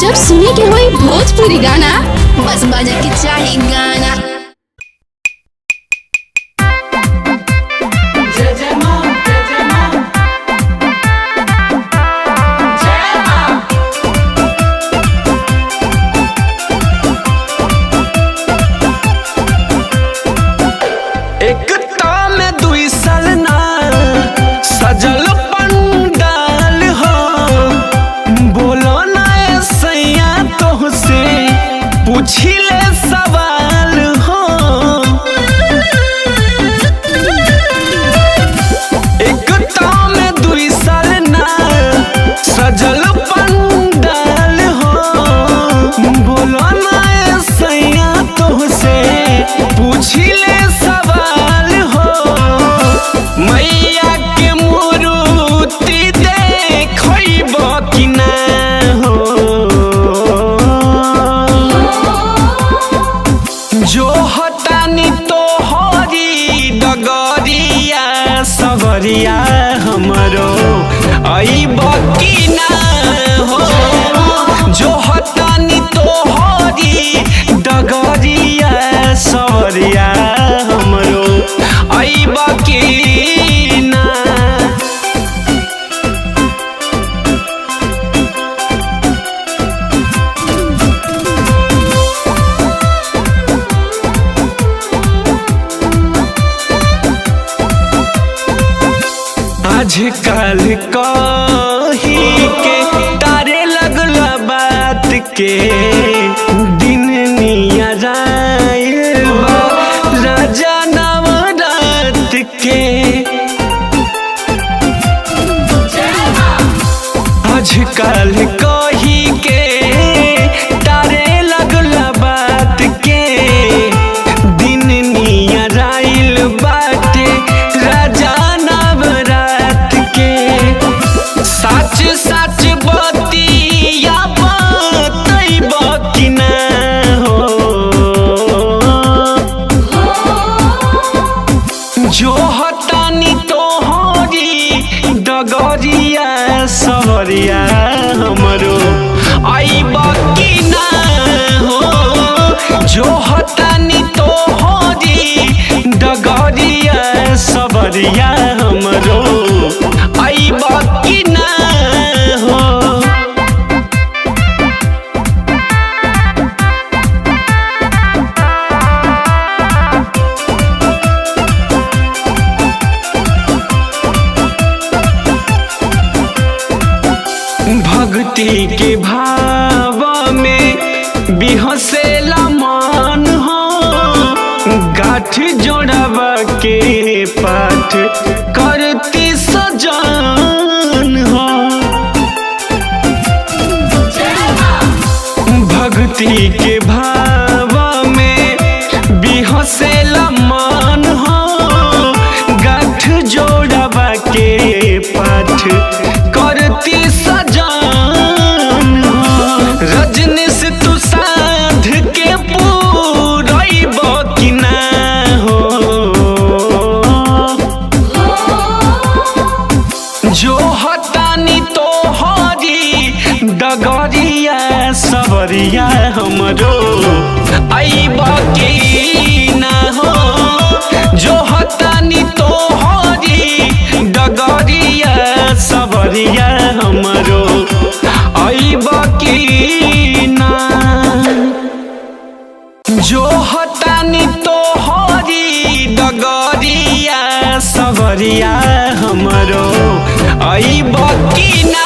जब सुने के होई भोजपुरी गाना, बस बजे के चाही गाना। सजल पंडाल हो, बोलो ना सैया तोहसे पूछिले सवाल हो। एक में 2 साल ना सजल पंडाल हो, बोलो ना सैया तोहसे पूछिले सवाल हो। मैया के मूर्ति देखब कि ना हो, जो हटानी तो हरी डगरिया सवरिया हमरो अइब कि ना हो। जो हटानी तो हरी डगरिया सवरिया हमरो अइब कि ना। आजकल कही के तारे लगला बात के दिन नियर आइल बा राजा नवरात के। आजकल कही के तारे लगला बात के दिन नियर आइल बाटे राजा नवरात के। सच सच बतिया बतइब कि ना हो, जो हटानी तो हरी डगरिया सवरिया हमरो अइब कि ना हो। जो हटानी तो हरी डगरिया सवरिया हमरो अइब कि ना हो। भक्ति के भाव में बिहसेला मन हो, गाठ जोड़ावा के पाठ करती सजन हो। भक्ति के भाव में बिहसेला मन हो, गाठ जोड़ावा के पाठ करती सजन हो। रजनीश तू साध के पूरइब कि ना हो, जो हटानी तो हरी डगरिया सवरिया हमरो अइब कि ना हो। जो हटानी तो हरी डगरिया सवरिया हमरो अइब कि ना। जो हटानी तो हरी डगरिया सवरिया हमरो अइब कि ना।